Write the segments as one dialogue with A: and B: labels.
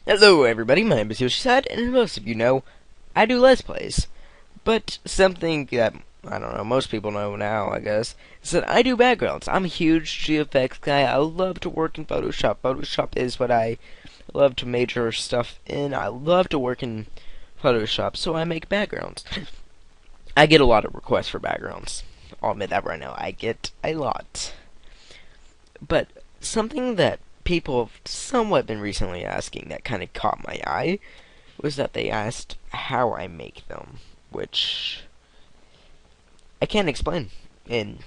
A: Hello everybody, my name is Yoshihide, and as most of you know, I do Let's Plays. But something that, I don't know, most people know now, I guess, is that I do backgrounds. I'm a huge GFX guy. I love to work in Photoshop. Photoshop is what I love to major stuff in. I love to work in Photoshop, so I make backgrounds. I get a lot of requests for backgrounds. I'll admit that right now. I get a lot. But something that people have somewhat been recently asking that kind of caught my eye was that they asked how I make them, which I can't explain in,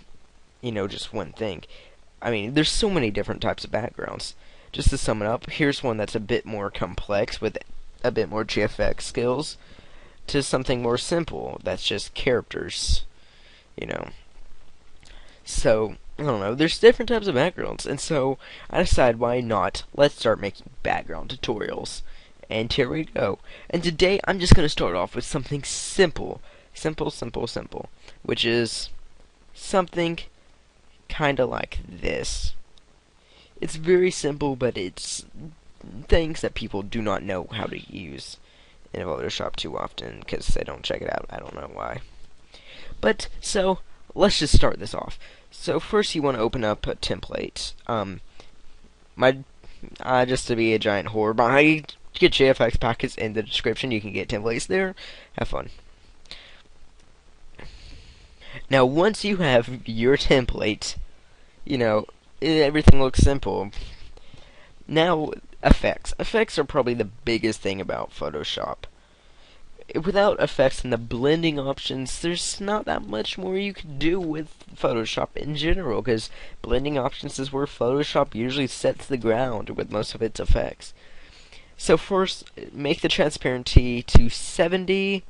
A: just one thing. I mean, there's so many different types of backgrounds. Just to sum it up, here's one that's a bit more complex with a bit more GFX skills to something more simple that's just characters, you know. So, I don't know, there's different types of backgrounds, and so I decided why not, let's start making background tutorials. And here we go. And today I'm just going to start off with something simple. Simple, which is something kind of like this. It's very simple, but it's things that people do not know how to use in Photoshop too often because they don't check it out. I don't know why. But, so, let's just start this off. So first you want to open up a template. Just to be a giant whore, I get JFX packets in the description. You can get templates there. Have fun. Now once you have your template, everything looks simple. Now effects. Effects are probably the biggest thing about Photoshop. Without effects and the blending options, there's not that much more you can do with Photoshop in general, because blending options is where Photoshop usually sets the ground with most of its effects. So first, make the transparency to 70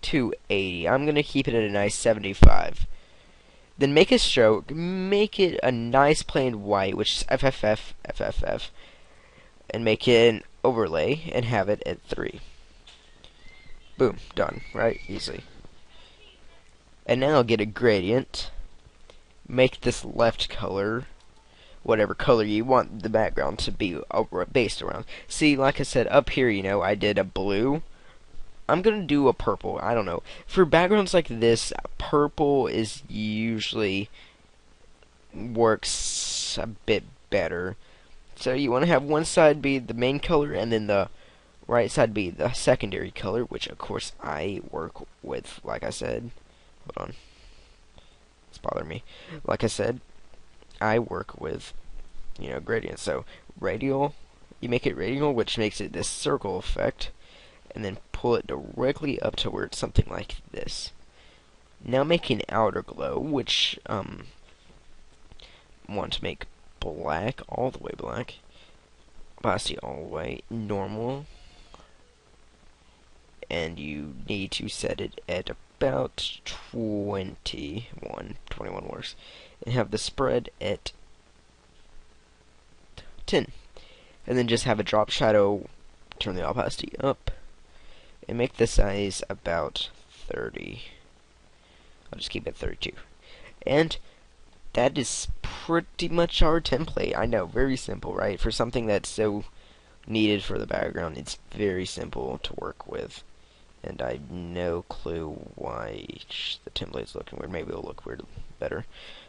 A: to 80. I'm going to keep it at a nice 75. Then make a stroke, make it a nice plain white, which is FFF, and make it an overlay, and have it at 3. Boom, done, right? Easily. And now get a gradient. Make this left color whatever color you want the background to be based around. See, like I said, up here, I did a blue. I'm gonna do a purple. I don't know. For backgrounds like this, purple is usually works a bit better. So you want to have one side be the main color, and then the right side be the secondary color, which of course I work with, like I said. Hold on. It's bothering me. Like I said, I work with, gradients. So radial, you make it radial, which makes it this circle effect, and then pull it directly up to where it's something like this. Now make an outer glow, which, want to make black, all the way black. Opacity all the way normal. And you need to set it at about 21. 21 works. And have the spread at 10. And then just have a drop shadow, turn the opacity up, and make the size about 30. I'll just keep it 32. And that is pretty much our template. I know, very simple, right? For something that's so needed for the background, it's very simple to work with. And I have no clue why the template's looking weird. Maybe it'll look weird better.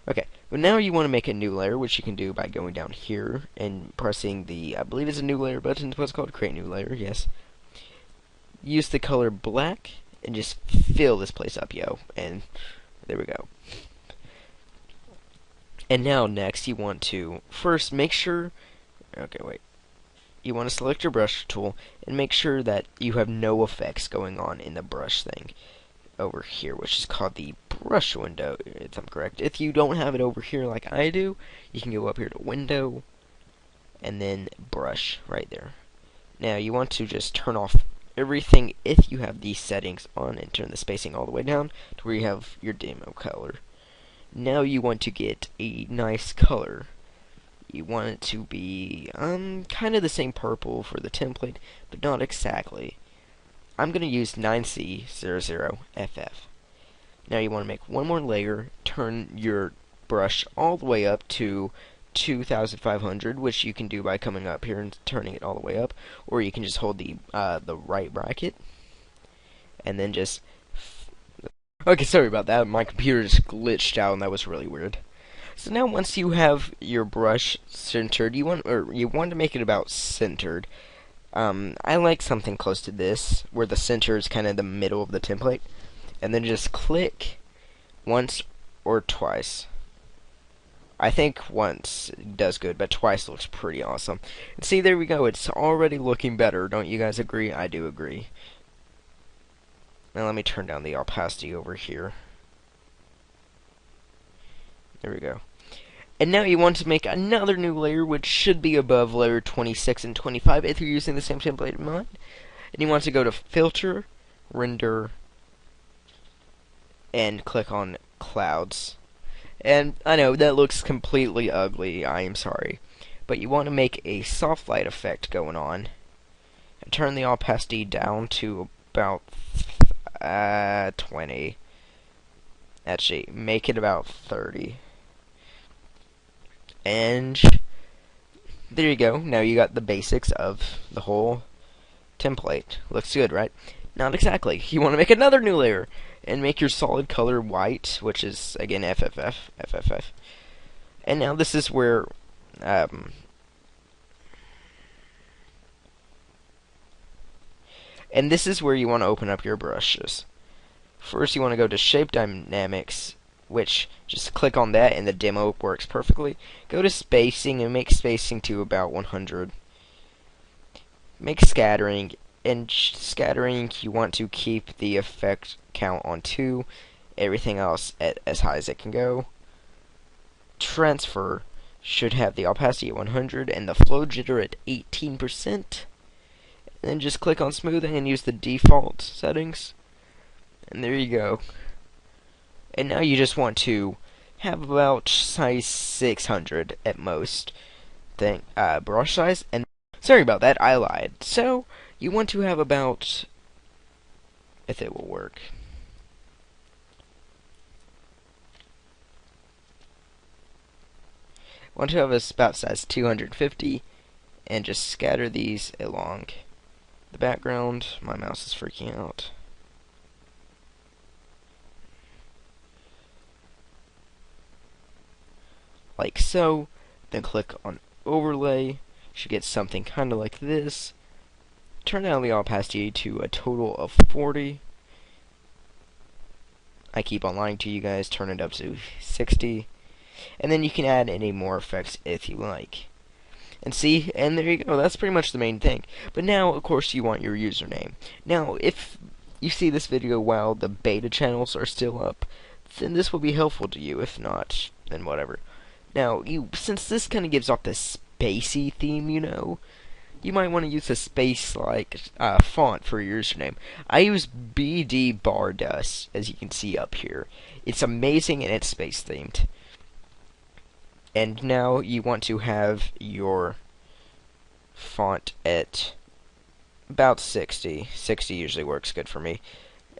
A: Okay, but now you want to make a new layer, which you can do by going down here and pressing the, I believe it's a new layer button, what's called create new layer, yes. Use the color black and just fill this place up, yo. And there we go. And now next you want to first make sure, okay, wait. You want to select your brush tool and make sure that you have no effects going on in the brush thing over here, which is called the brush window, if I'm correct. If you don't have it over here like I do, you can go up here to window and then brush right there. Now you want to just turn off everything if you have these settings on and turn the spacing all the way down to where you have your demo color. Now you want to get a nice color. You want it to be kind of the same purple for the template, but not exactly. I'm going to use 9C00FF. Now you want to make one more layer, turn your brush all the way up to 2500, which you can do by coming up here and turning it all the way up, or you can just hold the right bracket and then just. Okay, sorry about that. My computer just glitched out, and that was really weird. So now, once you have your brush centered, you want to make it about centered. I like something close to this, where the center is kind of the middle of the template, and then just click once or twice. I think once does good, but twice looks pretty awesome. And see, there we go. It's already looking better. Don't you guys agree? I do agree. Now let me turn down the opacity over here. There we go. And now you want to make another new layer, which should be above layer 26 and 25 if you're using the same template in mind. And you want to go to Filter, Render, and click on Clouds. And I know that looks completely ugly, I am sorry. But you want to make a soft light effect going on. And turn the opacity down to about 20. Actually, make it about 30. And there you go. Now you got the basics of the whole template. Looks good, right? Not exactly. You want to make another new layer and make your solid color white, which is again FFF. And now this is where and this is where you want to open up your brushes. First, you want to go to Shape Dynamics, which just click on that and the demo works perfectly. Go to Spacing and make spacing to about 100. Make Scattering, and scattering you want to keep the effect count on 2, everything else at as high as it can go. Transfer should have the opacity at 100 and the flow jitter at 18%. And then just click on smoothing and use the default settings. And there you go. And now you just want to have about size 600 at most brush size. And sorry about that, I lied. So you want to have about, if it will work, want to have a about size 250 and just scatter these along the background. My mouse is freaking out. Like so. Then click on overlay. Should get something kind of like this. Turn down the opacity to a total of 40. I keep on lying to you guys. Turn it up to 60. And then you can add any more effects if you like. And see, and there you go. That's pretty much the main thing. But now, of course, you want your username. Now, if you see this video while the beta channels are still up, then this will be helpful to you. If not, then whatever. Now, since this kind of gives off this spacey theme, you might want to use a space-like font for your username. I use BD Bardust, as you can see up here. It's amazing and it's space-themed. And now you want to have your font at about 60. 60 usually works good for me.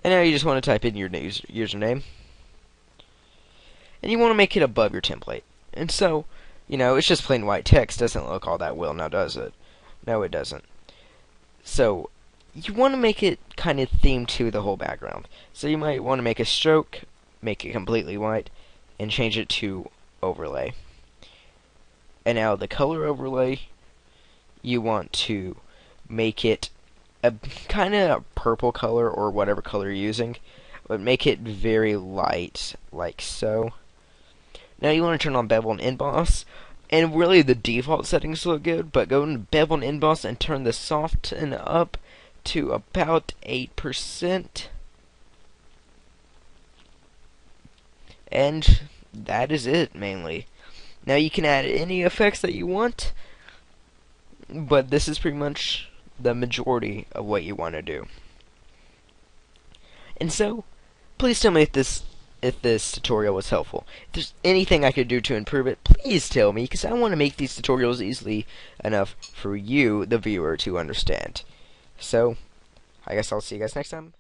A: And now you just want to type in your username. And you want to make it above your template. And so, it's just plain white text. Doesn't look all that well now, does it? No, it doesn't. So, you want to make it kind of themed to the whole background. So you might want to make a stroke, make it completely white, and change it to overlay. And now the color overlay, you want to make it a kind of purple color or whatever color you're using, but make it very light, like so. Now you want to turn on bevel and emboss, and really the default settings look good, but go into bevel and emboss and turn the soften up to about 8%. And that is it, mainly. Now you can add any effects that you want, but this is pretty much the majority of what you want to do. And so, please tell me if this tutorial was helpful. If there's anything I could do to improve it, please tell me, because I want to make these tutorials easily enough for you, the viewer, to understand. So, I guess I'll see you guys next time.